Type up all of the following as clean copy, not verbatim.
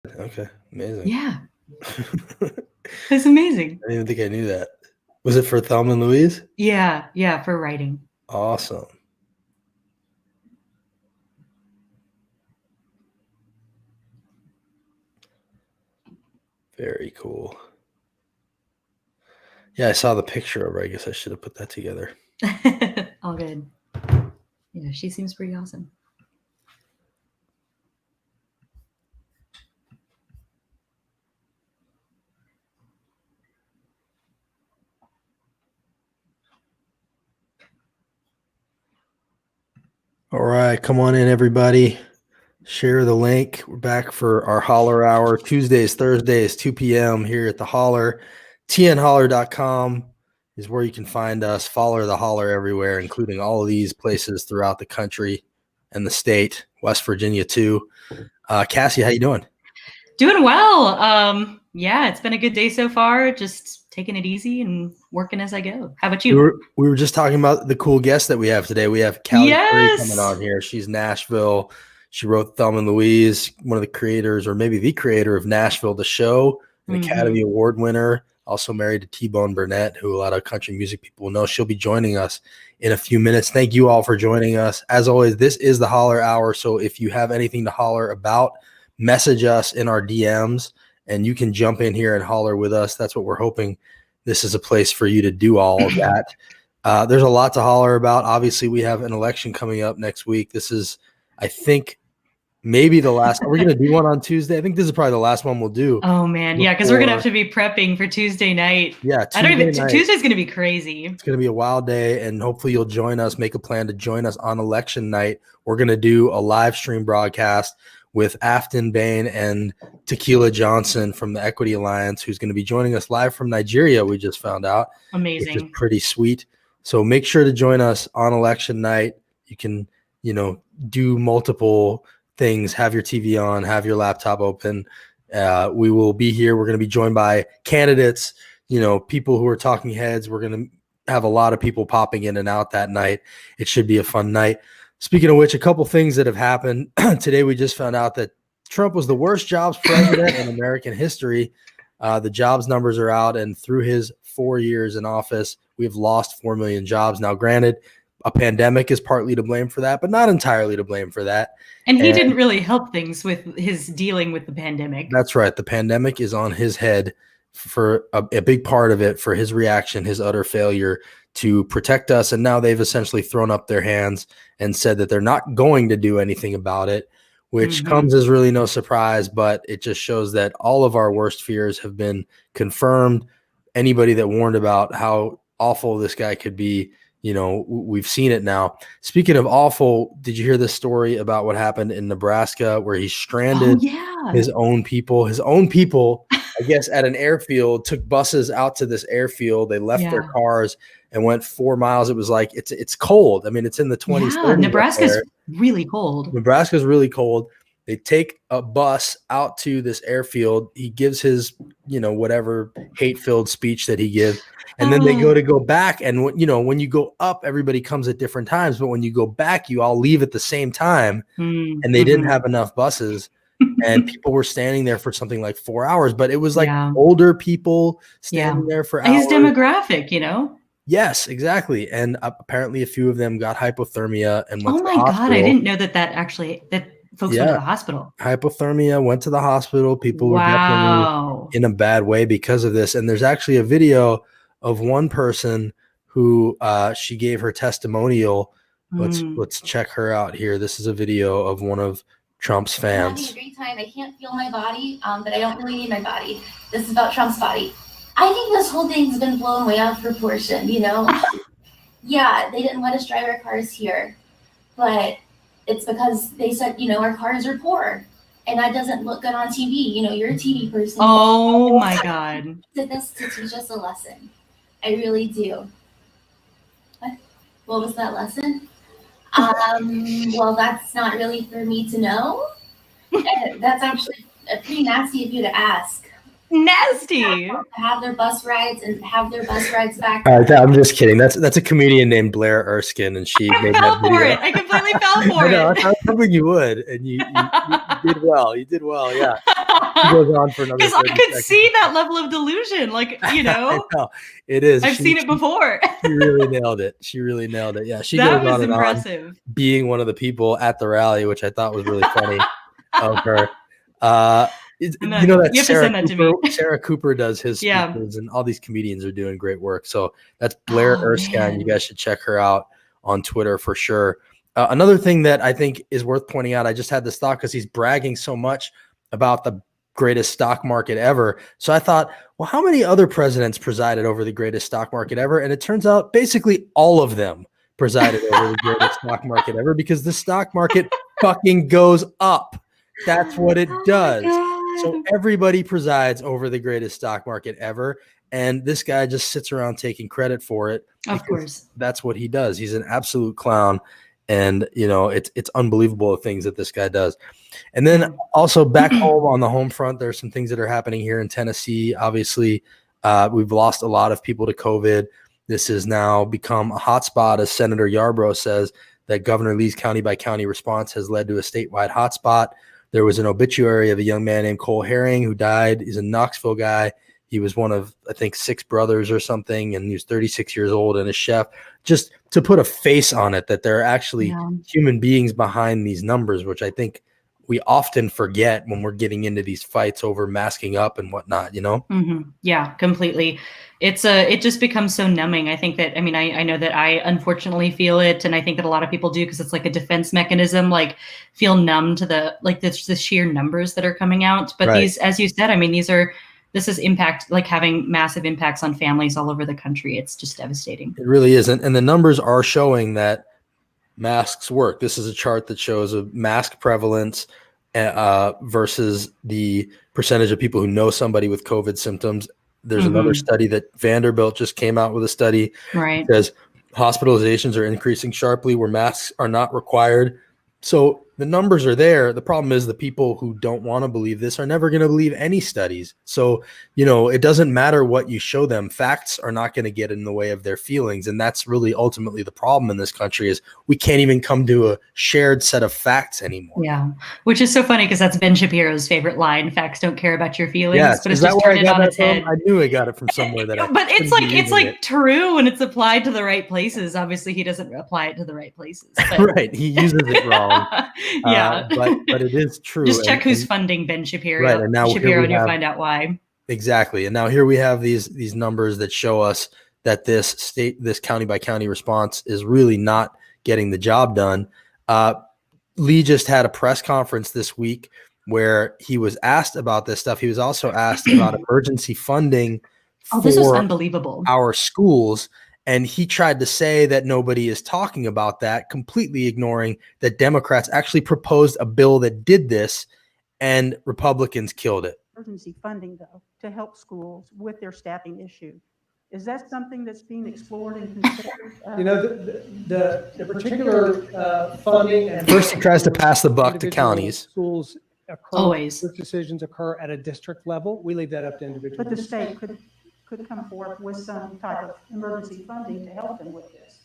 Okay, amazing. Yeah. It's amazing. I didn't even think I knew that. Was it for Thelma and Louise? Yeah, for writing. Awesome. Very cool. Yeah, I saw the picture of her. I guess I should have put that together. All good. Yeah, she seems pretty awesome. All right, come on in, everybody. Share the link. We're back for our Holler Hour, Tuesdays, Thursdays, 2 p.m. here at the Holler. tnholler.com is where you can find us. Follow the Holler everywhere, including all of these places throughout the country and the state, West Virginia too. Cassie, how you doing? Doing well. Yeah, it's been a good day so far. Just taking it easy and working as I go. How about you? We were just talking about the cool guests that we have today. We have Callie Khouri coming on here. She's Nashville. She wrote Thelma and Louise, one of the creators, or maybe the creator of Nashville, the show, an Academy Award winner, also married to T-Bone Burnett, who a lot of country music people will know. She'll be joining us in a few minutes. Thank you all for joining us. As always, this is the Holler Hour, so if you have anything to holler about, message us in our DMs, and you can jump in here and holler with us. That's what we're hoping. This is a place for you to do all of that. There's a lot to holler about. Obviously, we have an election coming up next week. This is, I think, maybe the last. Are we going to do one on Tuesday? I think this is probably the last one we'll do. Oh, man. Yeah, because we're going to have to be prepping for Tuesday night. Yeah. Tuesday's going to be crazy. It's going to be a wild day, and hopefully you'll join us, make a plan to join us on election night. We're going to do a live stream broadcast with Afton Bain and Tequila Johnson from the Equity Alliance, who's going to be joining us live from Nigeria, we just found out. Amazing. Which is pretty sweet. So make sure to join us on election night. You can, do multiple things, have your TV on, have your laptop open. We will be here. We're going to be joined by candidates, people who are talking heads. We're going to have a lot of people popping in and out that night. It should be a fun night. Speaking of which, a couple things that have happened today. We just found out that Trump was the worst jobs president in American history. The jobs numbers are out, and through his 4 years in office, we've lost 4 million jobs. Now, granted, a pandemic is partly to blame for that, but not entirely to blame for that. And he didn't really help things with his dealing with the pandemic. That's right. The pandemic is on his head for a big part of it, for his reaction, his utter failure to protect us. And now they've essentially thrown up their hands and said that they're not going to do anything about it, which comes as really no surprise, but it just shows that all of our worst fears have been confirmed. Anybody that warned about how awful this guy could be, we've seen it now. Speaking of awful, did you hear this story about what happened in Nebraska where he stranded his own people? His own people, I guess, at an airfield, took buses out to this airfield. They left their cars and went 4 miles. It was like, it's cold. I mean, it's in the 20s. Yeah, Nebraska's really cold. Nebraska's really cold. They take a bus out to this airfield. He gives his, whatever hate-filled speech that he gives. And then they go back. And, when you go up, everybody comes at different times. But when you go back, you all leave at the same time. And they didn't have enough buses. And people were standing there for something like 4 hours. But it was like older people standing there for hours. His demographic, Yes, exactly. And apparently a few of them got hypothermia and went to the hospital. God, I didn't know that folks went to the hospital. Hypothermia, went to the hospital. People were definitely in a bad way because of this. And there's actually a video of one person who she gave her testimonial. Let's check her out here. This is a video of one of Trump's fans. I'm having a great time. I can't feel my body, but I don't really need my body. This is about Trump's body. I think this whole thing's been blown way out of proportion, Yeah, they didn't let us drive our cars here, but it's because they said, our cars are poor, and that doesn't look good on TV. You're a TV person. Oh my God. Did this to teach us a lesson. I really do. What was that lesson? Well, that's not really for me to know. That's actually pretty nasty of you to ask. Nasty. Have their bus rides and have their bus rides back. I'm just kidding. That's a comedian named Blair Erskine, and she made that video. I completely fell for it. I was hoping you would, and you did well. You did well, yeah. goes on for another. Because I could see that level of delusion, like, you know. I know. It is. I've seen it before. She really nailed it. She really nailed it. Yeah, she that goes was on and impressive. on, being one of the people at the rally, which I thought was really funny of her. You know that Sarah Cooper does his speeches, and all these comedians are doing great work. So that's Blair Erskine. Man. You guys should check her out on Twitter for sure. Another thing that I think is worth pointing out, I just had this thought because he's bragging so much about the greatest stock market ever. So I thought, well, how many other presidents presided over the greatest stock market ever? And it turns out basically all of them presided over the greatest stock market ever, because the stock market fucking goes up. That's what it does. So everybody presides over the greatest stock market ever. And this guy just sits around taking credit for it. Of course. That's what he does. He's an absolute clown. And, you know, it's unbelievable the things that this guy does. And then also back home on the home front, there's some things that are happening here in Tennessee. Obviously, we've lost a lot of people to COVID. This has now become a hotspot, as Senator Yarbrough says, that Governor Lee's county-by-county response has led to a statewide hotspot. There was an obituary of a young man named Cole Herring who died. He's a Knoxville guy. He was one of, I think, 6 brothers or something, and he was 36 years old and a chef. Just to put a face on it, that there are actually human beings behind these numbers, which I think we often forget when we're getting into these fights over masking up and whatnot, you know? Mm-hmm. Yeah, completely. It just becomes so numbing. I think that, I mean, I know that I unfortunately feel it, and I think that a lot of people do, because it's like a defense mechanism, like feel numb to the sheer numbers that are coming out. But these, as you said, I mean, this is impact, like having massive impacts on families all over the country. It's just devastating. It really is. And the numbers are showing that masks work. This is a chart that shows a mask prevalence versus the percentage of people who know somebody with COVID symptoms. There's another study that Vanderbilt just came out with, a study that says hospitalizations are increasing sharply where masks are not required. So the numbers are there. The problem is the people who don't want to believe this are never going to believe any studies. So, you know, it doesn't matter what you show them. Facts are not going to get in the way of their feelings. And that's really ultimately the problem in this country, is we can't even come to a shared set of facts anymore. Yeah. Which is so funny, because that's Ben Shapiro's favorite line. Facts don't care about your feelings. Yes. But it's just turned it on its head. I knew I got it from somewhere that but it's like true when it's applied to the right places. Obviously he doesn't apply it to the right places. But. Right. He uses it wrong. Yeah. But it is true. Just check who's funding Ben Shapiro. Right. And now Shapiro, and you'll find out why. Exactly. And now here we have these numbers that show us that this county by county response is really not getting the job done. Lee just had a press conference this week where he was asked about this stuff. He was also asked about emergency funding this was unbelievable. Our schools. And he tried to say that nobody is talking about that, completely ignoring that Democrats actually proposed a bill that did this, and Republicans killed it. Emergency funding, though, to help schools with their staffing issue. Is that something that's being explored and considered? You know, the particular funding. And first, he tries to pass the buck to counties. Schools occur, always. Those decisions occur at a district level. We leave that up to individuals. But the state could come forth with some type of emergency funding to help them with this.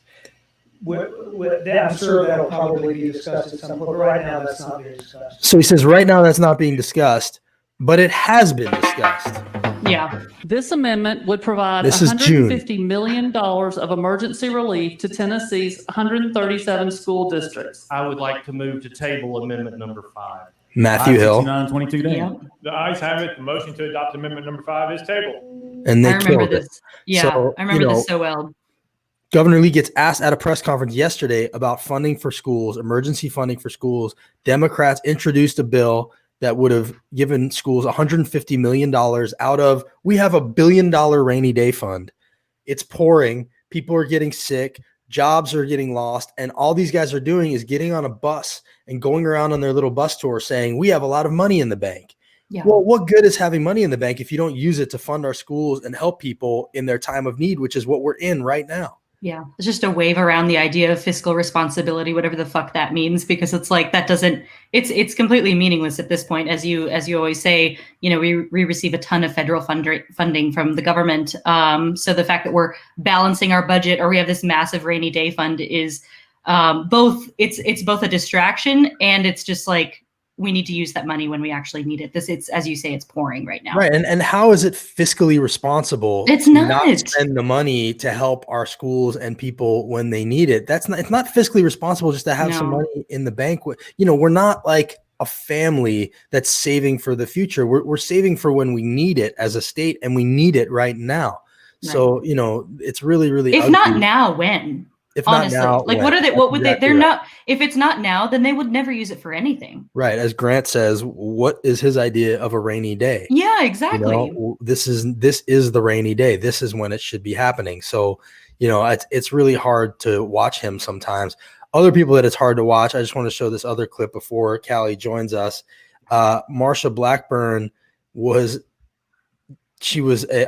I'm sure that'll probably be discussed at some point, but right now that's not being discussed. So he says right now that's not being discussed, but it has been discussed. Yeah. This amendment would provide $150 million of emergency relief to Tennessee's 137 school districts. I would like to move to table amendment number 5. Matthew Hill. 22 days. Yeah. The ayes have it. The motion to adopt amendment number 5 is tabled. And they I remember killed this. it. Yeah, So, I remember this so well. Governor Lee gets asked at a press conference yesterday about funding for schools, emergency funding for schools. Democrats introduced a bill that would have given schools $150 million out of, we have $1 billion rainy day fund. It's pouring. People are getting sick. Jobs are getting lost. And all these guys are doing is getting on a bus and going around on their little bus tour saying, we have a lot of money in the bank. Yeah. Well, what good is having money in the bank if you don't use it to fund our schools and help people in their time of need, which is what we're in right now? Yeah. It's just a wave around the idea of fiscal responsibility, whatever the fuck that means, because it's like, that doesn't, it's completely meaningless at this point. As you always say, you know, we receive a ton of federal funding from the government. So the fact that we're balancing our budget, or we have this massive rainy day fund, is both, it's both a distraction, and it's just like, we need to use that money when we actually need it. It's, as you say, it's pouring right now. Right. And how is it fiscally responsible It's to not spend the money to help our schools and people when they need it? It's not fiscally responsible just to have some money in the bank. You know, we're not like a family that's saving for the future. We're saving for when we need it as a state, and we need it right now. Right. So, you know, it's really, really if ugly. Not now, when? If honestly, not now, like when? What are they? That's what would exactly they? They're right. not. If it's not now, then they would never use it for anything. Right. As Grant says, what is his idea of a rainy day? Yeah, exactly. You know, this is the rainy day. This is when it should be happening. So, you know, it's really hard to watch him sometimes. Other people that it's hard to watch. I just want to show this other clip before Callie joins us. Marsha Blackburn was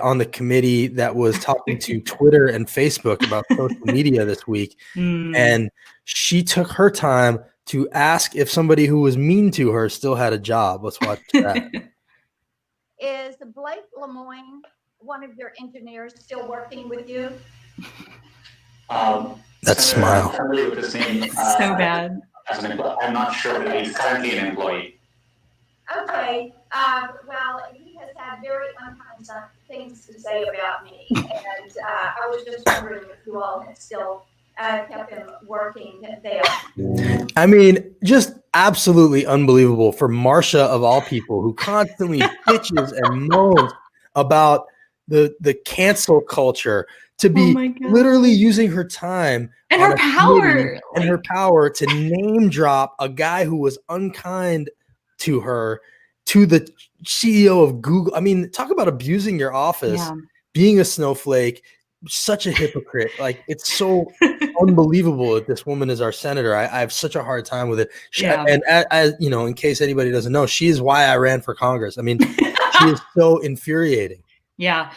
on the committee that was talking to Twitter and Facebook about social media this week. And she took her time to ask if somebody who was mean to her still had a job. Let's watch that. Is Blake Lemoyne, one of your engineers, still working with you? That smile. So bad. I'm not sure that he's currently an employee. Okay. Well, he has had very unkind things to say about me, and I was just wondering if you all had still kept him working there. I mean, just absolutely unbelievable for Marsha, of all people, who constantly bitches and moans about the cancel culture, to be literally using her time and her power and her power to name drop a guy who was unkind to her, to the CEO of Google. I mean, talk about abusing your office, being a snowflake, such a hypocrite. Like, it's so unbelievable that this woman is our senator. I have such a hard time with it. And as you know, in case anybody doesn't know, she is why I ran for Congress. I mean, she is so infuriating. Yeah,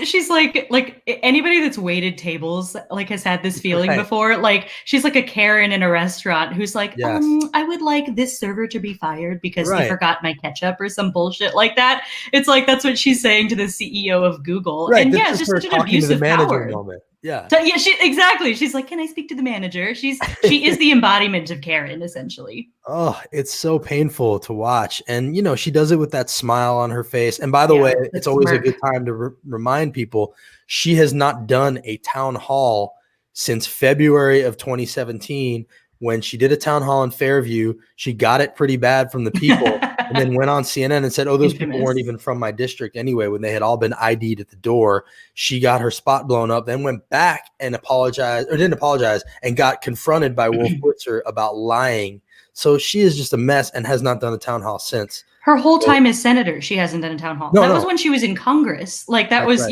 she's like anybody that's waited tables like has had this feeling before. Like, she's like a Karen in a restaurant who's like, I would like this server to be fired because they forgot my ketchup or some bullshit like that. It's like, that's what she's saying to the CEO of Google. Right. And yeah, it's just such an abusive power. Moment. Yeah. So, yeah, exactly. She's like, can I speak to the manager? She is the embodiment of Karen, essentially. Oh, it's so painful to watch. And, you know, she does it with that smile on her face. And by the way, it's always a good time to remind people, she has not done a town hall since February of 2017, when she did a town hall in Fairview. She got it pretty bad from the people and then went on CNN and said, oh, those people weren't even from my district anyway, when they had all been ID'd at the door. She got her spot blown up, then went back and didn't apologize, and got confronted by Wolf Blitzer about lying. So she is just a mess and has not done a town hall since. Her whole time as senator, she hasn't done a town hall. That was when she was in Congress. Like, that was,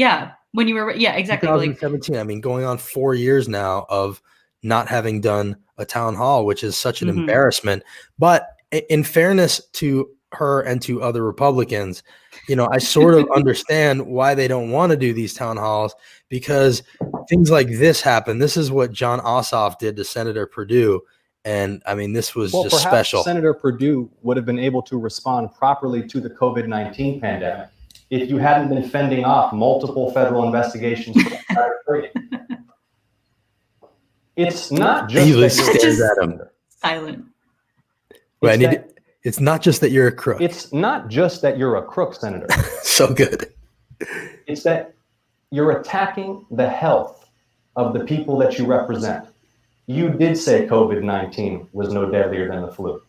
when you were, exactly. 2017. I mean, going on 4 years now of not having done a town hall, which is such an embarrassment. But in fairness to her and to other Republicans, you know, I sort of understand why they don't want to do these town halls, because things like this happen. This is what John Ossoff did to Senator Perdue. And I mean, this was just special. Senator Perdue would have been able to respond properly to the COVID-19 pandemic if you hadn't been fending off multiple federal investigations. It's not just that stares at him. Silent. It's not just that you're a crook. It's not just that you're a crook, Senator. So good. It's that you're attacking the health of the people that you represent. You did say COVID-19 was no deadlier than the flu.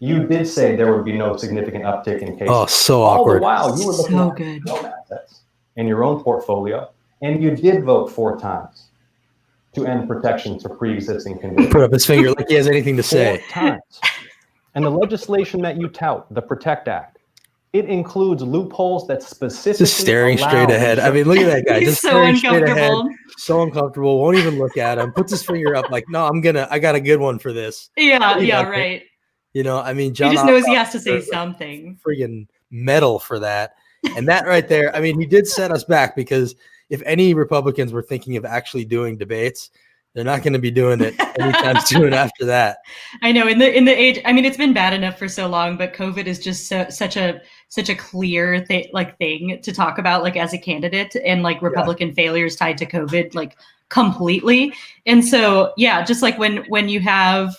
You did say there would be no significant uptick in cases. Oh, so awkward. All the while, you were looking at your own assets in your own portfolio, and you did vote 4 times to end protections for pre-existing conditions. Put up his finger like he has anything to say. 4 times. And the legislation that you tout, the PROTECT Act, it includes loopholes that specifically just staring straight ahead. I mean, look at that guy. He's just so uncomfortable. So uncomfortable. Won't even look at him. Puts his finger up like, no, I got a good one for this. Yeah, right. You know, I mean, John he just knows he has to say something. Friggin' medal for that. And that right there, I mean, he did set us back, because if any Republicans were thinking of actually doing debates, they're not going to be doing it anytime soon after that. I know, in the age, I mean, it's been bad enough for so long, but COVID is just such a such a clear thing to talk about, like as a candidate, and like Republican failures tied to COVID, like completely. And so, yeah, just like when you have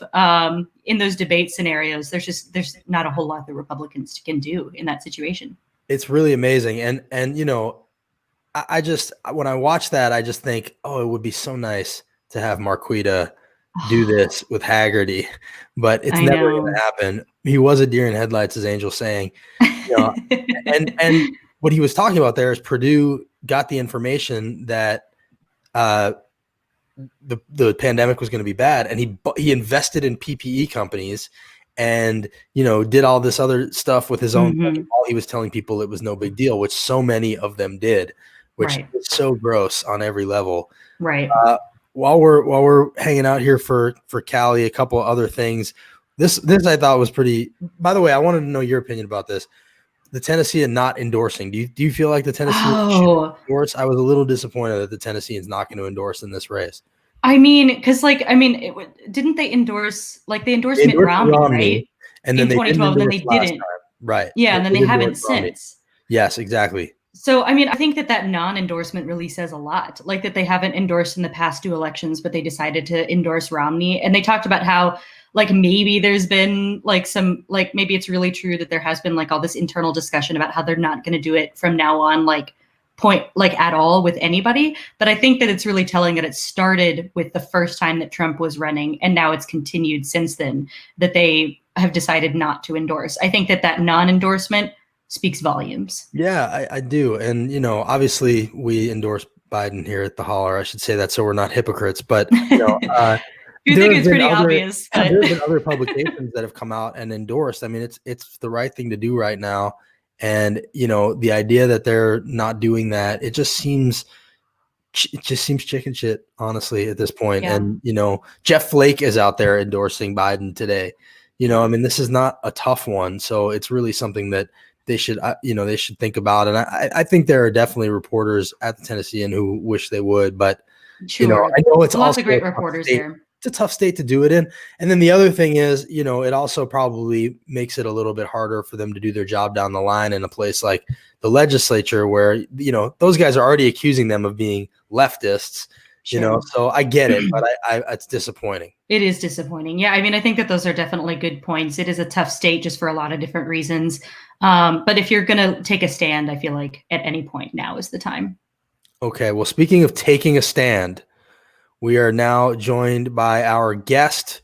in those debate scenarios, there's not a whole lot that Republicans can do in that situation. It's really amazing. And you know, I just, when I watch that, I just think, oh, it would be so nice to have Marquita do this with Haggerty, but it's never going to happen. He was a deer in headlights, as Angel saying, you know, and what he was talking about there is Purdue got the information that the pandemic was going to be bad, and he invested in PPE companies and, you know, did all this other stuff with his own money while he was telling people it was no big deal, which so many of them did, which is so gross on every level. Right. While we're hanging out here for Callie, a couple of other things. This I thought was pretty. By the way, I wanted to know your opinion about this. The Tennessean not endorsing. Do you feel like the Tennesseans should endorse? I was a little disappointed that the Tennesseans not going to endorse in this race. I mean, because didn't they endorse, like they endorsed Mitt Romney, right? And then in 2012, and then they didn't. Right. Yeah, and then they haven't since. Yes, exactly. So, I mean, I think that non-endorsement really says a lot, like that they haven't endorsed in the past 2 elections, but they decided to endorse Romney. And they talked about how, like, maybe there's been like some, like, maybe it's really true that there has been like all this internal discussion about how they're not going to do it from now on, like at all with anybody. But I think that it's really telling that it started with the first time that Trump was running, and now it's continued since then, that they have decided not to endorse. I think that non-endorsement speaks volumes. Yeah, I do. And, you know, obviously we endorse Biden here at the Holler. I should say that so we're not hypocrites, but, you know, you think it's pretty obvious. But there have been other publications that have come out and endorsed. I mean, it's the right thing to do right now. And, you know, the idea that they're not doing that, it just seems chicken shit, honestly, at this point. Yeah. And, you know, Jeff Flake is out there endorsing Biden today. You know, I mean, this is not a tough one. So it's really something that they should think about. And I think there are definitely reporters at the Tennessean who wish they would, but sure. You know, I know it's lots also of great reporters there. It's a tough state to do it in. And then the other thing is, you know, it also probably makes it a little bit harder for them to do their job down the line in a place like the legislature where, you know, those guys are already accusing them of being leftists, you know, so I get it, but it's disappointing. It is disappointing. Yeah. I mean, I think that those are definitely good points. It is a tough state just for a lot of different reasons. But if you're going to take a stand, I feel like at any point now is the time. Okay. Well, speaking of taking a stand, we are now joined by our guest,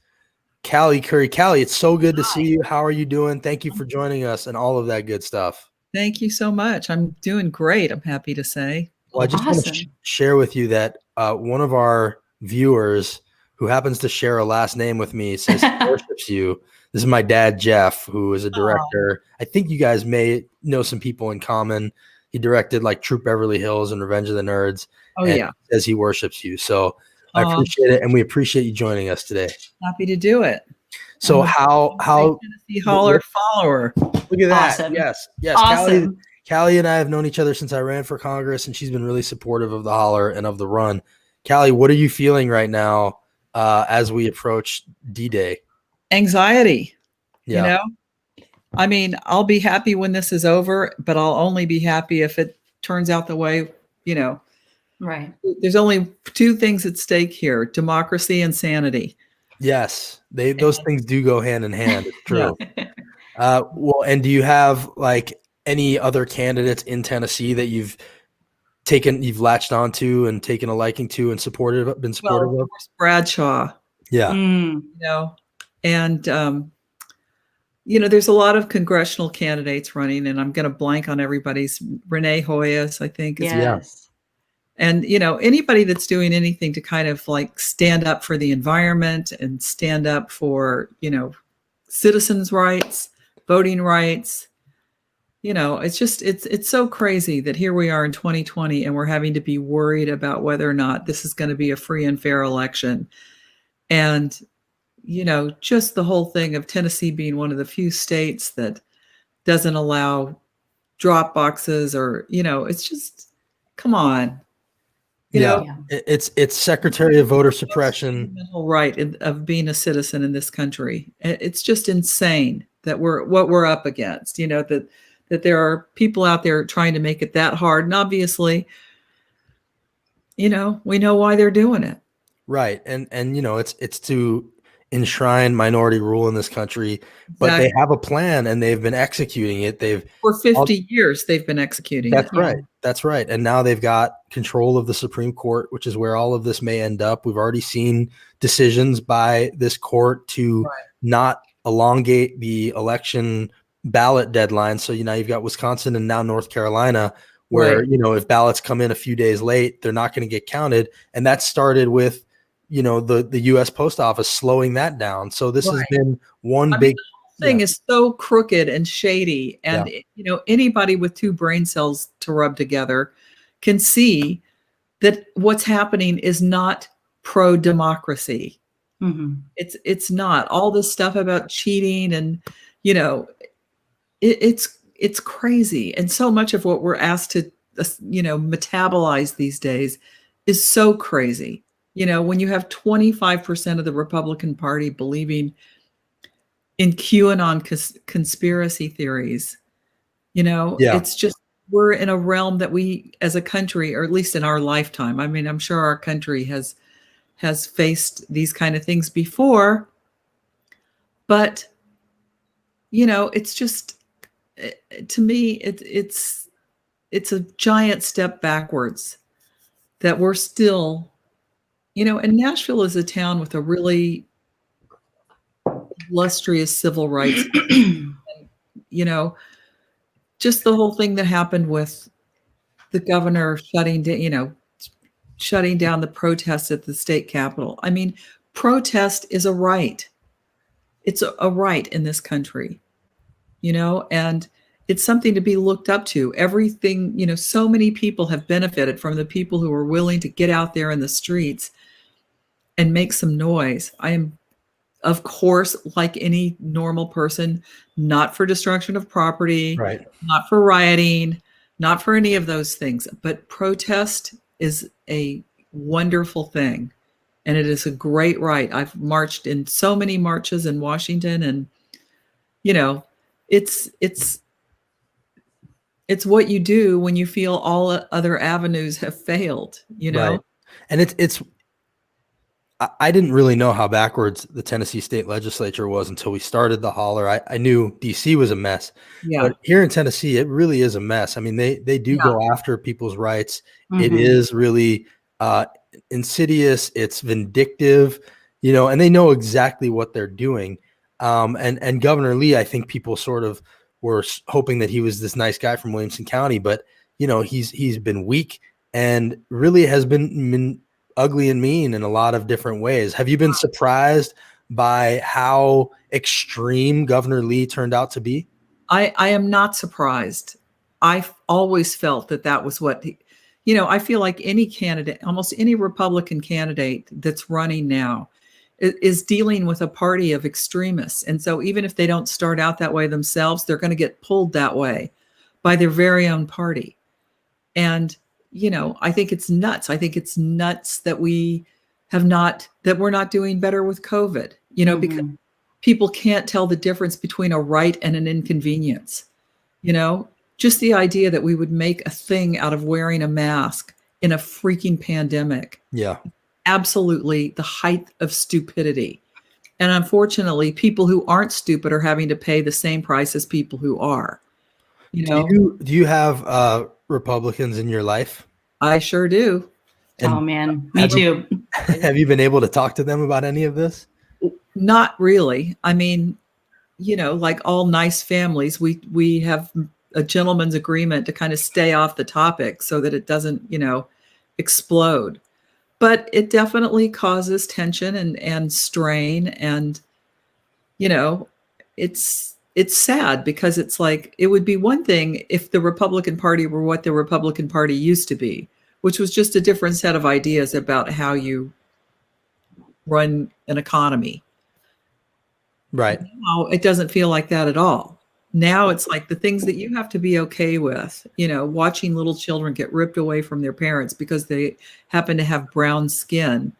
Callie Khouri. Callie, it's so good to see you. How are you doing? Thank you for joining us and all of that good stuff. Thank you so much. I'm doing great, I'm happy to say. Well, I just want to share with you that one of our viewers who happens to share a last name with me says he worships you. This is my dad, Jeff, who is a director. I think you guys may know some people in common. He directed like Troop Beverly Hills and Revenge of the Nerds. Oh, yeah. Says he worships you. So I appreciate it. And we appreciate you joining us today. Happy to do it. So how Tennessee Holler follower. Look at that. Awesome. Yes. Awesome. Callie and I have known each other since I ran for Congress, and she's been really supportive of the Holler and of the run. Callie, what are you feeling right now as we approach D-Day? Anxiety. Yeah. You know, I mean, I'll be happy when this is over, but I'll only be happy if it turns out the way, you know. Right. There's only 2 things at stake here: democracy and sanity. Yes, those things do go hand in hand. It's true. Well, and do you have like any other candidates in Tennessee that you've latched onto and taken a liking to and been supportive of? Of course, Bradshaw. Yeah. You know, and you know, there's a lot of congressional candidates running, and I'm going to blank on everybody's. Renee Hoyas, I think. Yes. And, you know, anybody that's doing anything to kind of like stand up for the environment and stand up for, you know, citizens' rights, voting rights, you know, it's just, it's so crazy that here we are in 2020 and we're having to be worried about whether or not this is going to be a free and fair election. And, you know, just the whole thing of Tennessee being one of the few states that doesn't allow drop boxes or, you know, it's just, come on. You know, it's Secretary of Voter Suppression. Right of being a citizen in this country. It's just insane that what we're up against. You know, that that there are people out there trying to make it that hard. And obviously, we know why they're doing it. Right. And it's to enshrine minority rule in this country, but they have a plan and they've been executing it. For 50 years, they've been executing it. That's right. That's right. And now they've got control of the Supreme Court, which is where all of this may end up. We've already seen decisions by this court to not elongate the election ballot deadline. So, you've got Wisconsin and now North Carolina, where, if ballots come in a few days late, they're not going to get counted. And that started with, the U.S. Post Office slowing that down. So this has been big thing is so crooked and shady. And, anybody with two brain cells to rub together can see that what's happening is not pro-democracy. Mm-hmm. It's not. All this stuff about cheating and, it's crazy. And so much of what we're asked to, metabolize these days is so crazy. When you have 25% of the Republican Party believing in QAnon conspiracy theories, it's just, we're in a realm that we as a country, or at least in our lifetime, I mean, I'm sure our country has faced these kind of things before, but, it's just, to me, it's a giant step backwards that we're still, and Nashville is a town with a really illustrious civil rights. Just the whole thing that happened with the governor shutting down the protests at the state capitol. I mean, protest is a right. It's a right in this country, and it's something to be looked up to. Everything, so many people have benefited from the people who are willing to get out there in the streets and make some noise. I am, of course, like any normal person, not for destruction of property, not for rioting, not for any of those things. But protest is a wonderful thing. And it is a great right. I've marched in so many marches in Washington, and, it's what you do when you feel all other avenues have failed, Right. And I didn't really know how backwards the Tennessee state legislature was until we started the holler. I knew DC was a mess, but here in Tennessee, it really is a mess. I mean, they do go after people's rights. Mm-hmm. It is really insidious. It's vindictive, and they know exactly what they're doing. And Governor Lee, I think people sort of were hoping that he was this nice guy from Williamson County, but he's been weak and really has been ugly and mean in a lot of different ways. Have you been surprised by how extreme Governor Lee turned out to be? I am not surprised. I've always felt that was what I feel like any candidate, almost any Republican candidate that's running now, is dealing with a party of extremists. And so even if they don't start out that way themselves, they're going to get pulled that way by their very own party. And, I think it's nuts. I think it's nuts that we're not doing better with COVID, because people can't tell the difference between a right and an inconvenience. Just the idea that we would make a thing out of wearing a mask in a freaking pandemic. Yeah. Absolutely the height of stupidity. And unfortunately, people who aren't stupid are having to pay the same price as people who are. Do you have Republicans in your life? I sure do. And oh man, me too. Have you been able to talk to them about any of this? Not really. I mean, like all nice families, we have a gentleman's agreement to kind of stay off the topic so that it doesn't, explode. But it definitely causes tension and strain. And, it's sad because it's like, it would be one thing if the Republican Party were what the Republican Party used to be, which was just a different set of ideas about how you run an economy. Right. Now it doesn't feel like that at all. Now it's like the things that you have to be okay with, watching little children get ripped away from their parents because they happen to have brown skin.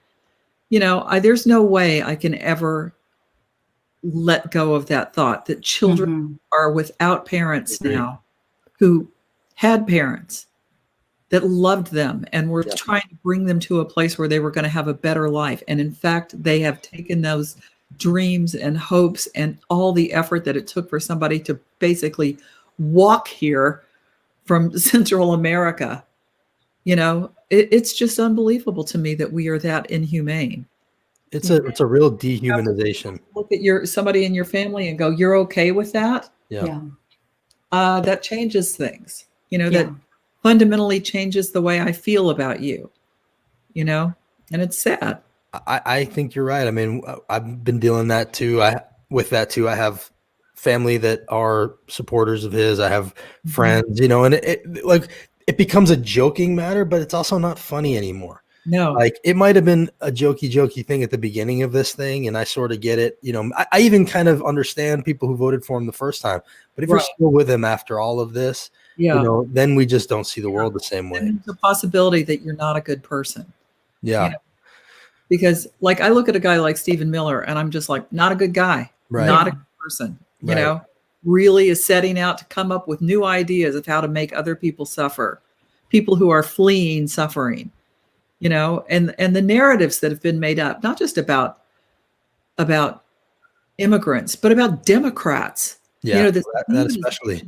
There's no way I can ever let go of that thought that children are without parents now who had parents that loved them and were trying to bring them to a place where they were going to have a better life. And in fact, they have taken those dreams and hopes and all the effort that it took for somebody to basically walk here from Central America. You know, it's just unbelievable to me that we are that inhumane. It's a real dehumanization. Look at somebody in your family and go, you're okay with that? Yeah. That changes things, you know, that fundamentally changes the way I feel about you, you know, and it's sad. I think you're right. I mean, I've been dealing with that too. I have family that are supporters of his. I have friends, you know, and it becomes a joking matter, but it's also not funny anymore. No, like it might have been a jokey thing at the beginning of this thing, and I sort of get it. You know, I even kind of understand people who voted for him the first time, but if you're still with him after all of this, you know, then we just don't see the world the same way. There's a possibility that you're not a good person. Yeah. You know? Because like I look at a guy like Stephen Miller and I'm just like, not a good guy, not a good person, you know, really is setting out to come up with new ideas of how to make other people suffer, people who are fleeing suffering, you know, and the narratives that have been made up, not just about immigrants, but about Democrats. Yeah, you know, that especially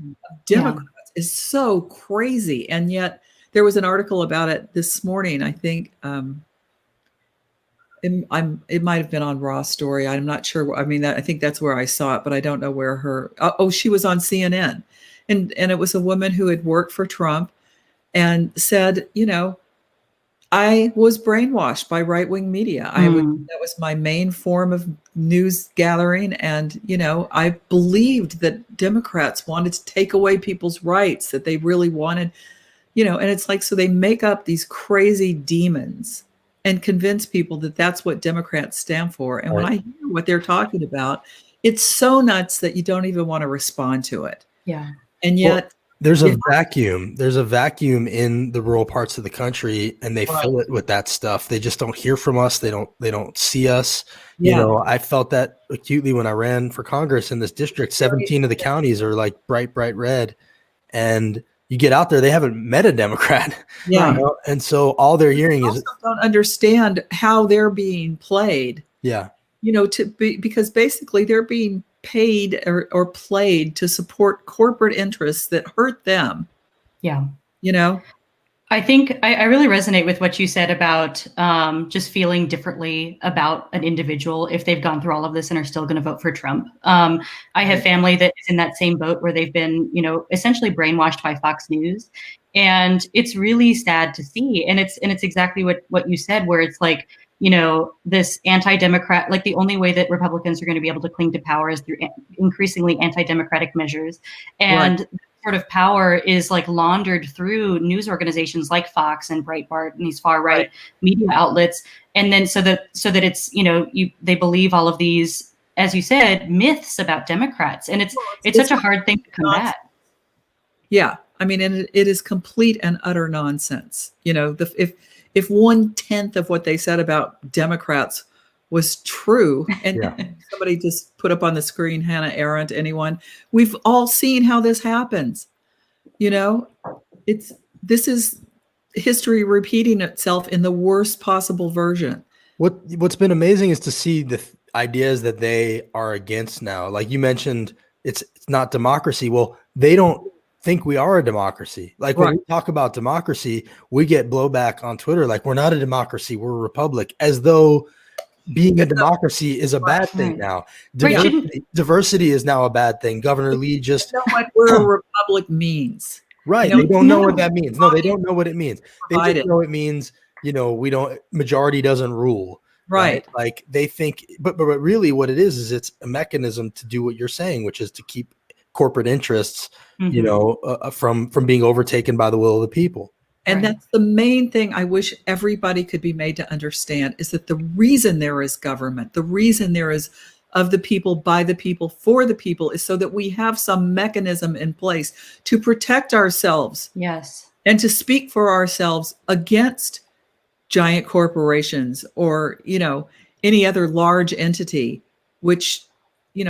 Democrats is so crazy. And yet there was an article about it this morning, I think, it might have been on Raw Story. I'm not sure. I mean, I think that's where I saw it, but I don't know where she was on CNN. And it was a woman who had worked for Trump and said, you know, I was brainwashed by right-wing media. That was my main form of news gathering. And, you know, I believed that Democrats wanted to take away people's rights, that they really wanted, you know, and it's like, so they make up these crazy demons and convince people that that's what Democrats stand for. And when I hear what they're talking about, it's so nuts that you don't even want to respond to it. Yeah. And yet there's a vacuum. There's a vacuum in the rural parts of the country, and they fill it with that stuff. They just don't hear from us. They don't see us. You know, I felt that acutely when I ran for Congress in this district. 17 of the counties are like bright red. And you get out there, they haven't met a Democrat. Yeah. You know? And so all they're hearing is don't understand how they're being played. Yeah. You know, because basically they're being paid or played to support corporate interests that hurt them. Yeah. You know, I think I really resonate with what you said about just feeling differently about an individual if they've gone through all of this and are still going to vote for Trump. I have family that is in that same boat where they've been, you know, essentially brainwashed by Fox News. And it's really sad to see. And it's exactly what you said, where it's like, you know, this anti-democrat, like the only way that Republicans are going to be able to cling to power is through increasingly anti-democratic measures. And sort of power is like laundered through news organizations like Fox and Breitbart and these far right media outlets. And then so that it's, you know, they believe all of these, as you said, myths about Democrats. And it's such a hard thing to combat. Yeah. I mean, and it is complete and utter nonsense. You know, if 1/10 of what they said about Democrats was true, and somebody just put up on the screen, Hannah Arendt, anyone, we've all seen how this happens. You know, this is history repeating itself in the worst possible version. What's been amazing is to see the ideas that they are against now. Like you mentioned, it's not democracy. Well, they don't think we are a democracy. Like when we talk about democracy, we get blowback on Twitter like we're not a democracy, we're a republic, as though being a democracy is a bad thing now. Diversity is now a bad thing. Governor Lee just know what we're a republic means. Right. They don't know what that means. No, they don't know what it means. They just know it means, you know, majority doesn't rule. Right. Like they think, but really what it is it's a mechanism to do what you're saying, which is to keep corporate interests, you know, from being overtaken by the will of the people. And that's the main thing I wish everybody could be made to understand, is that the reason there is government, the reason there is of the people, by the people, for the people, is so that we have some mechanism in place to protect ourselves. Yes. And to speak for ourselves against giant corporations or, you know, any other large entity, which,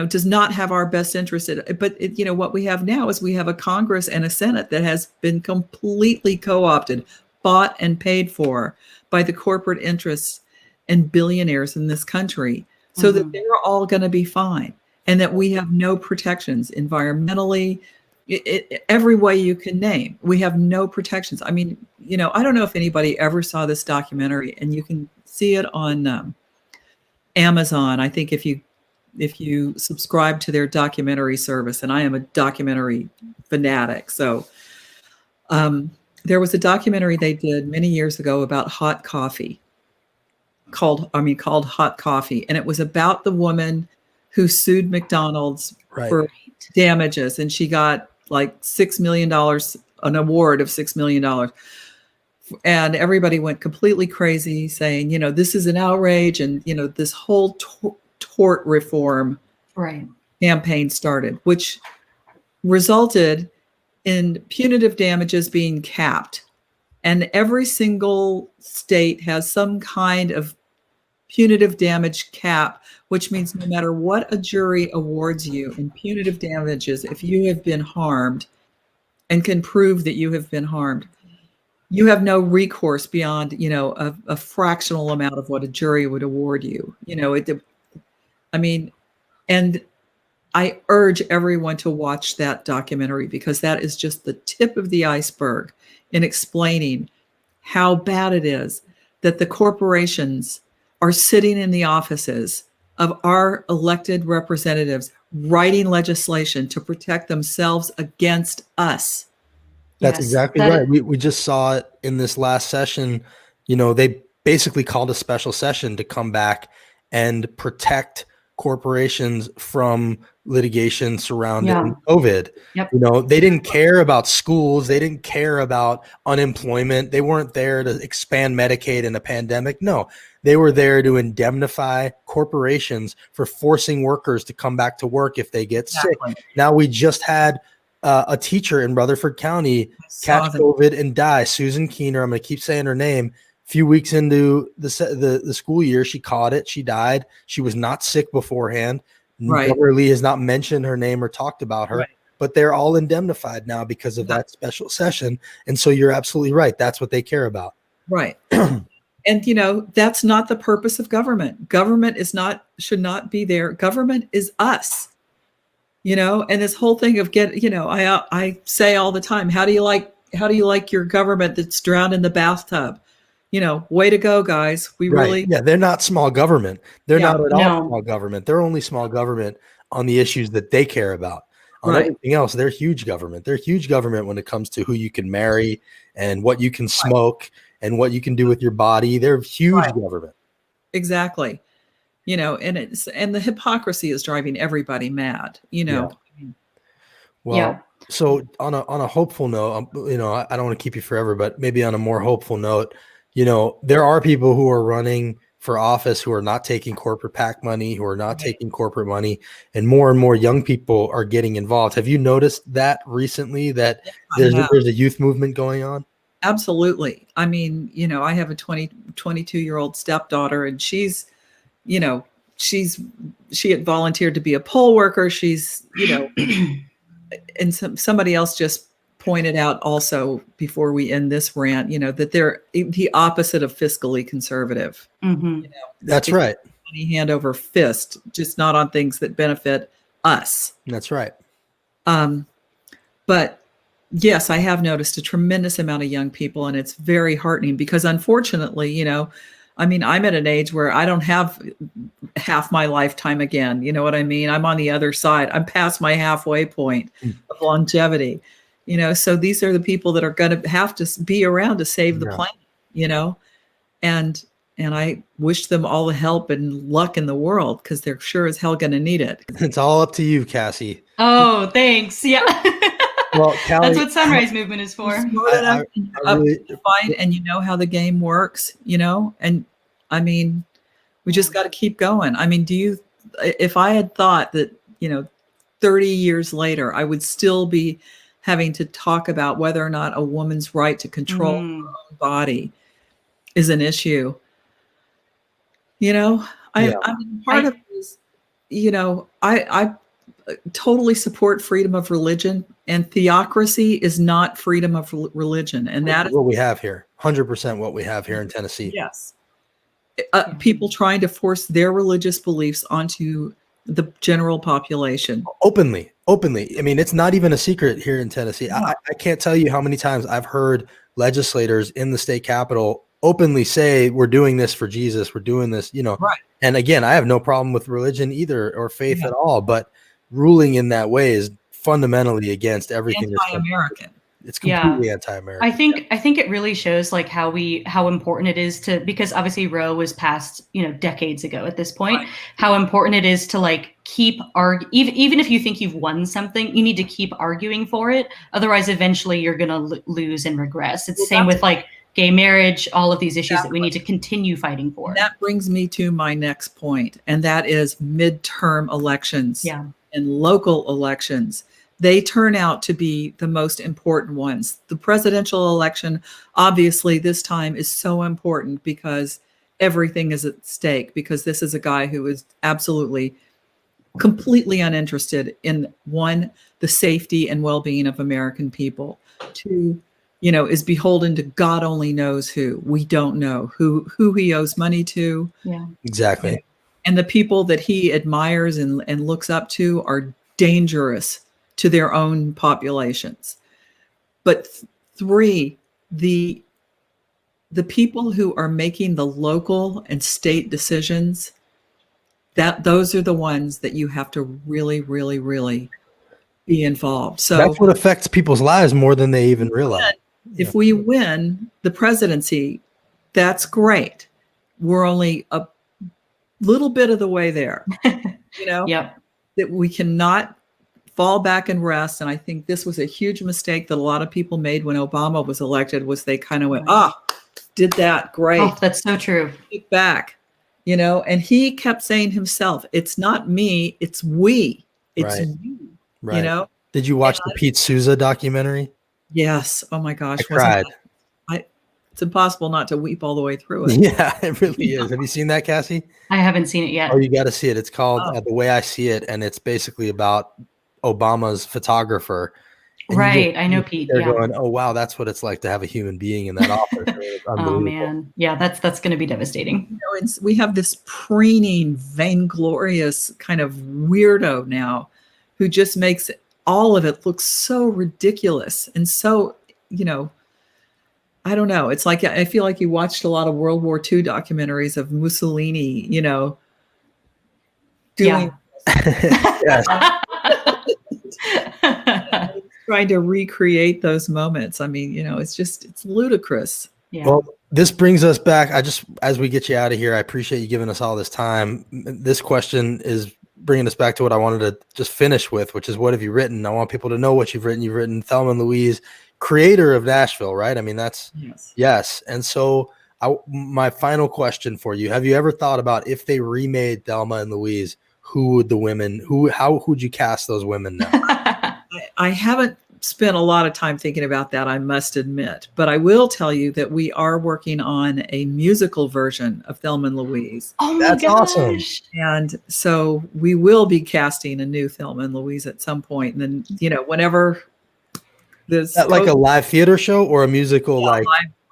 does not have our best interest. But what we have now is we have a Congress and a Senate that has been completely co-opted, bought and paid for by the corporate interests and billionaires in this country, so that they're all going to be fine, and that we have no protections environmentally, every way you can name. We have no protections. I mean, I don't know if anybody ever saw this documentary, and you can see it on Amazon. I think if you subscribe to their documentary service, and I am a documentary fanatic, so there was a documentary they did many years ago about hot coffee, called Hot Coffee, and it was about the woman who sued McDonald's for damages, and she got like $6 million, an award of $6 million. And everybody went completely crazy saying, this is an outrage. And, this whole tort reform campaign started, which resulted in punitive damages being capped. And every single state has some kind of punitive damage cap, which means no matter what a jury awards you in punitive damages, if you have been harmed and can prove that you have been harmed, you have no recourse beyond, a fractional amount of what a jury would award you. And I urge everyone to watch that documentary, because that is just the tip of the iceberg in explaining how bad it is that the corporations are sitting in the offices of our elected representatives writing legislation to protect themselves against us. That's exactly right. We just saw it in this last session. They basically called a special session to come back and protect corporations from litigation surrounding COVID. They didn't care about schools. They didn't care about unemployment. They weren't there to expand Medicaid in a pandemic. No, they were there to indemnify corporations for forcing workers to come back to work if they get sick. Now, we just had a teacher in Rutherford County catch COVID and die. Susan Keener, I'm going to keep saying her name. A few weeks into the school year, she caught it. She died. She was not sick beforehand. Governor Lee has not mentioned her name or talked about her, but they're all indemnified now because of that special session. And so you're absolutely right. That's what they care about. Right. And, that's not the purpose of government. Government should not be there. Government is us. And this whole thing of I say all the time, how do you like your government that's drowned in the bathtub? Way to go, guys. They're not small government. They're not at all small government. They're only small government on the issues that they care about. On everything else, they're huge government. They're huge government when it comes to who you can marry and what you can smoke and what you can do with your body. They're huge government. Exactly. And the hypocrisy is driving everybody mad, Well, so on a hopeful note, I don't want to keep you forever, but maybe on a more hopeful note, there are people who are running for office who are not taking corporate PAC money, who are not taking corporate money, and more young people are getting involved. Have you noticed that recently, that there's a youth movement going on? Absolutely. I have a 22-year-old stepdaughter, and she had volunteered to be a poll worker. She's, and somebody else just pointed out also before we end this rant, that they're the opposite of fiscally conservative. That's right. Money hand over fist, just not on things that benefit us. That's right. But yes, I have noticed a tremendous amount of young people, and it's very heartening because unfortunately, I'm at an age where I don't have half my lifetime again. You know what I mean? I'm on the other side. I'm past my halfway point of longevity. So these are the people that are going to have to be around to save the planet, and I wish them all the help and luck in the world, because they're sure as hell going to need it. It's all up to you, Cassie. Oh, thanks. Yeah. Well, Callie, that's what Sunrise Movement is for. And you know how the game works, and we just got to keep going. If I had thought that, 30 years later, I would still be having to talk about whether or not a woman's right to control her own body is an issue. Part of it is I totally support freedom of religion, and theocracy is not freedom of religion. And that is what we have here. 100% what we have here in Tennessee. Yes. People trying to force their religious beliefs onto the general population. Openly. I mean, it's not even a secret here in Tennessee. I can't tell you how many times I've heard legislators in the state capitol openly say, we're doing this for Jesus. We're doing this, Right. And again, I have no problem with religion either or faith at all, but ruling in that way is fundamentally against everything. Anti-American. It's completely anti-American. I think it really shows like how important it is to, because obviously Roe was passed, decades ago at this point, Right. how important it is to like keep even if you think you've won something, you need to keep arguing for it. Otherwise, eventually you're going to lose and regress. It's the same with like gay marriage, all of these issues that we need to continue fighting for. That brings me to my next point, and that is midterm elections and local elections. They turn out to be the most important ones. The presidential election, obviously, this time is so important because everything is at stake, because this is a guy who is absolutely, completely uninterested in, one, the safety and well-being of American people, two, is beholden to God only knows who. We don't know who he owes money to. Yeah, exactly. And the people that he admires and looks up to are dangerous to their own populations. But three, the people who are making the local and state decisions, those are the ones that you have to really, really, really be involved. So that's what affects people's lives more than they even realize. If we win the presidency, that's great. We're only a little bit of the way there, Yep. that we cannot fall back and rest. And I think this was a huge mistake that a lot of people made when Obama was elected, was they kind of went, did that, great. Oh, that's so true. Kick back, and he kept saying himself, it's not me, it's we, it's you, Right. Did you watch the Pete Souza documentary? Yes. Oh my gosh. I cried. It's impossible not to weep all the way through it. Yeah, it really is. Have you seen that, Cassie? I haven't seen it yet. Oh, you got to see it. It's called The Way I See It, and it's basically about Obama's photographer. And right. I know Pete. They're going, oh, wow, that's what it's like to have a human being in that office. Oh, man. Yeah, that's going to be devastating. We have this preening, vainglorious kind of weirdo now who just makes all of it look so ridiculous and so, I don't know. It's like, I feel like you watched a lot of World War II documentaries of Mussolini, doing trying to recreate those moments. I mean, it's ludicrous. Yeah. Well, this brings us back. As we get you out of here, I appreciate you giving us all this time. This question is bringing us back to what I wanted to just finish with, which is, what have you written? I want people to know what you've written. You've written Thelma and Louise, creator of Nashville, right? I mean, that's yes. And so my final question for you, have you ever thought about, if they remade Thelma and Louise, who would the women, how would you cast those women now? I haven't spent a lot of time thinking about that, I must admit, but I will tell you that we are working on a musical version of Thelma and Louise. Oh my gosh. Awesome. And so we will be casting a new Thelma and Louise at some point. And then, whenever this. Is that like a live theater show or a musical? A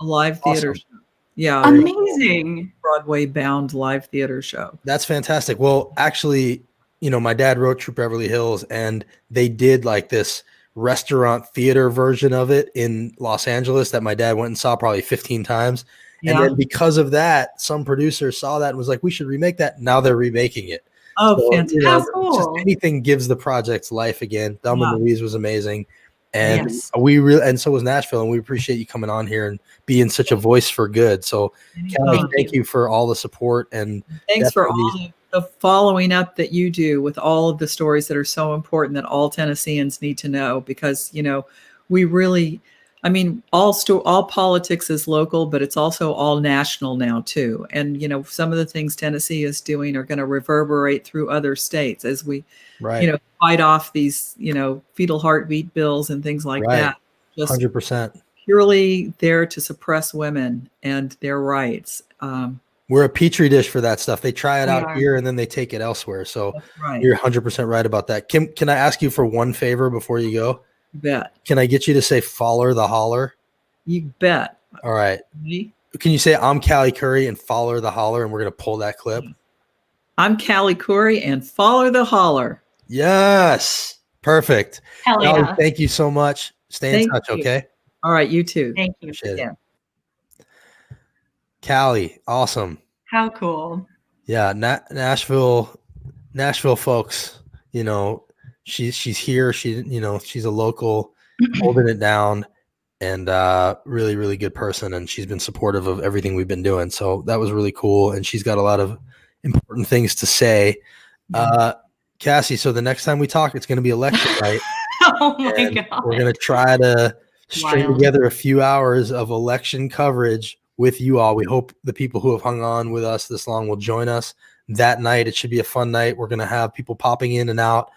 live theater awesome. show. Yeah. Amazing. Broadway bound live theater show. That's fantastic. Well, actually, my dad wrote Troop Beverly Hills, and they did like this restaurant theater version of it in Los Angeles that my dad went and saw probably 15 times. And then because of that, some producer saw that and was like, we should remake that. Now they're remaking it. Oh, so, fantastic. How cool. Just anything gives the projects life again. Thelma and Louise was amazing. And and so was Nashville. And we appreciate you coming on here and being such a voice for good. So Callie, thank you for all the support, and thanks for all the following up that you do with all of the stories that are so important that all Tennesseans need to know, because, we really, all politics is local, but it's also all national now too. And, some of the things Tennessee is doing are going to reverberate through other states as we, fight off these, fetal heartbeat bills and things like that. Just 100%. Purely there to suppress women and their rights. We're a petri dish for that stuff. They try it We out are. here and then they take it elsewhere. So Right. you're 100% right about that. Kim, can I ask you for one favor before you go? You bet. Can I get you to say "Follow the holler"? You bet. All right. Me? Can you say "I'm Callie Khouri" and "Follow the holler"? And we're gonna pull that clip. I'm Callie Khouri and follow the holler. Yes. Perfect. Hell Callie, yeah. thank you so much. Stay in Thank touch, you. okay? All right, you too. Thank you. Appreciate it. Yeah. Callie, awesome. How cool. Yeah, Nashville folks, you know, she's here. She's a local, holding it down, and really, really good person. And she's been supportive of everything we've been doing. So that was really cool. And she's got a lot of important things to say. Cassie, so the next time we talk, it's going to be election night. Oh my God. We're going to try to string Wild. together a few hours of election coverage with you all. We hope the people who have hung on with us this long will join us that night. It should be a fun night. We're going to have people popping in and out.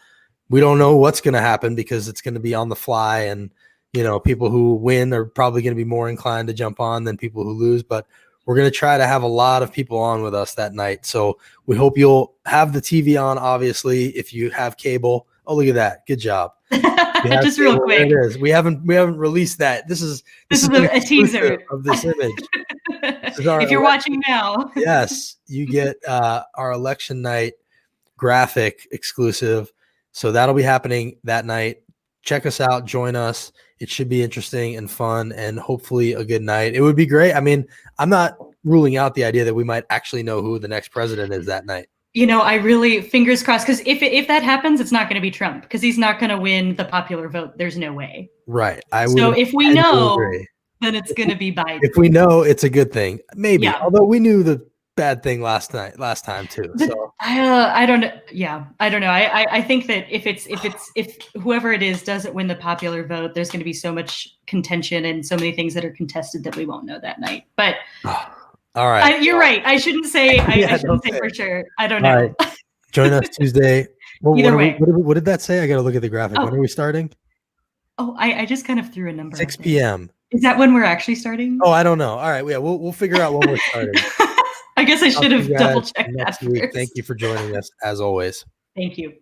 We don't know what's going to happen because it's going to be on the fly, and people who win are probably going to be more inclined to jump on than people who lose, but we're going to try to have a lot of people on with us that night. So we hope you'll have the TV on, obviously, if you have cable. Oh, look at that. Good job. Just real quick. There it is. We haven't released that. This is a teaser of this image. If you're watching now. Yes, you get our election night graphic exclusive. So that'll be happening that night. Check us out. Join us. It should be interesting and fun, and hopefully a good night. It would be great. I mean, I'm not ruling out the idea that we might actually know who the next president is that night. I really, fingers crossed, because if that happens, it's not going to be Trump, because he's not going to win the popular vote. There's no way. Right. So if we know, then it's going to be Biden. If we know, it's a good thing. Maybe. Yeah. Although we knew the bad thing last time too. So I don't know. Yeah, I don't know. I think that if whoever it is doesn't win the popular vote, there's going to be so much contention and so many things that are contested that we won't know that night. But all right, you're right. I shouldn't say. I shouldn't say for sure. I don't know. All right. Join us Tuesday. Either way. What did that say? I got to look at the graphic. Oh. When are we starting? Oh, I just kind of threw a number. 6 p.m. Is that when we're actually starting? Oh, I don't know. All right, yeah, we'll figure out when we're starting. I guess I should have double checked that next week. first. Thank you for joining us as always. Thank you.